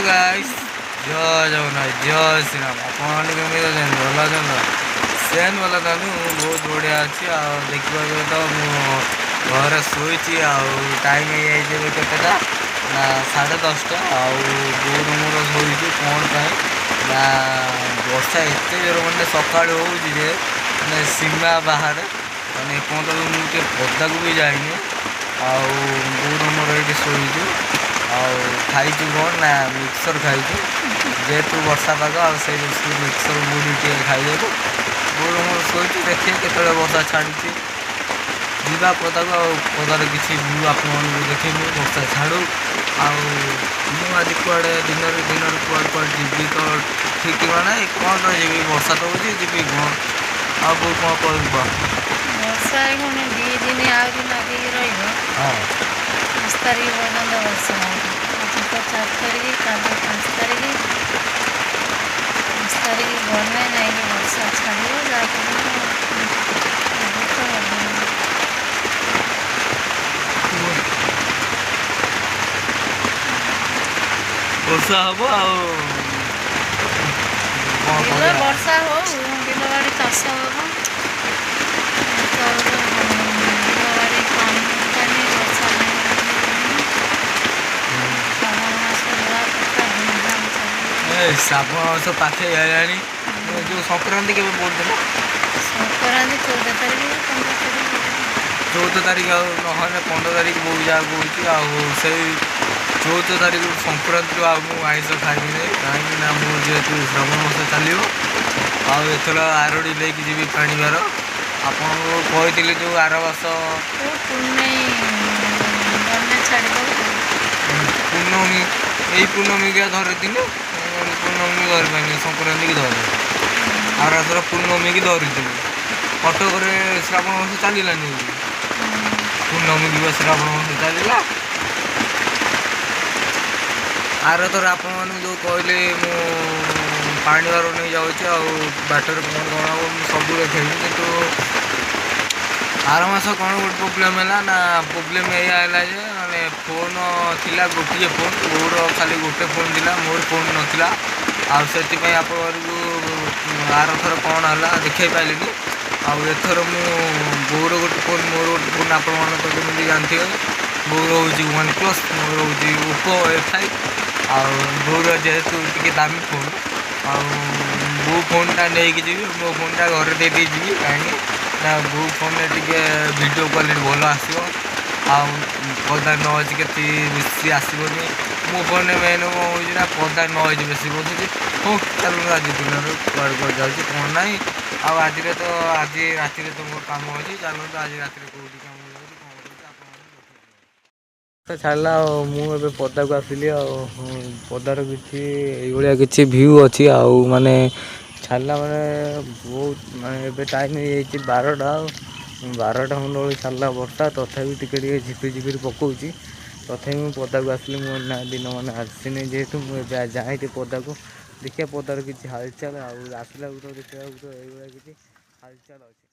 Guys जय जगन्नाथ जय श्री राम अपन केमी भल सेन वाला नानी बहुत बढ़िया अच्छी देखिए तो घर शोची टाइम हो केटा ना 10:30 बोर मोर शोचु कौन ना वर्षा एत जोर मैंने सका हो सीमा बाहर मैंने मुझे पदा को भी जाइए बोर मोर ये शोचु खाइचु कौन ना मिक्सर खाइचु जेहेतु वर्षा पाग मिक्सर मुड़ी टे खाइदेलु बोर मोर शोचु देखिए केत वर्षा छाड़ी जीवा पदा को पदार किसी व्यू आप देखेंगे वर्षा छाड़ू आज कड़े दिन दिन कड़े कड़े जी तो ठीक ना कौन जी वर्षा तो हो जी कौन आउ कौन कह वर्षा 2 दिन आगे रही 5 तारीख पर्यंत वर्षा आज तो 4 तारीख कल 5 तारीख 5 तारीख गले ना वर्षा छाड़ वर्षा हम वर्षा हो बिल बाड़ी चाष हम श्रावण मास पाखे आनी जो संक्रांति के पड़े संक्रांति 14 तारीख 14 तारीख ना 15 तारीख बहुत जगह हो 14 तारीख संक्रांति आईष खाइबी कहीं मुझे श्रावण मास चलो एथर आरड़ी लेकिन जी पाणीबार आपको कही जो आर बस पूर्णमी यही पूर्णमी क्या धर दिन पूर्णमी धर पानी संक्रांति की धर आर थर पूर्णमी की धरी कटक श्रावण मास चलानी पूर्णमी की श्रावण मास चलला आर थर आप जो कहले मु पाणीबार नहीं जाऊँ बाटर कौन कौन हम सब देखेबी कितु आर मस कौन गोटे प्रोब्लेम है ना प्रोब्लेम यह माने फोन थिला गोटे फोन मोर खाली गोटे फोन थी मोर फोन नाला आपाई आप आर थर कौन है देखे पारे आथर मु बोर गोटे फोन मोर गोटे फोन आप जानते बोर हूँ OnePlus मोर हूँ Oppo A5 बोर जेहेतु टी दामी फोन बो फोनटा नहीं जी मो फोनटा घर दे जी कहीं ना बो फोन टे वीडियो क्वालिटी भल आसो पदा नॉइज के बेसी आसबनी मो फोन मेन कौन हो पदा नॉइज बेसी बसुची हो चलो आज दिन कड़े जाऊँ कौन ना आज तो आज राति तो मोर कम अच्छी चलो आज रात कौटी कम तो छाड़ा मुझे पदा को आसली पदार कि भ्यू अच्छी माने छाड़ा माने बहुत माने टाइम हो 12टा खंड बेल छाड़ा वर्षा तथापि टे झिपिर झिपिर पकाऊँ तथापि मुझे पदा को आसली ना दिन मान आसनी जेहेतु मुझे जाए पदा को देखिए पदार किसी हालचाल आसला तो देखा तो ये किसी हालचाल अच्छे।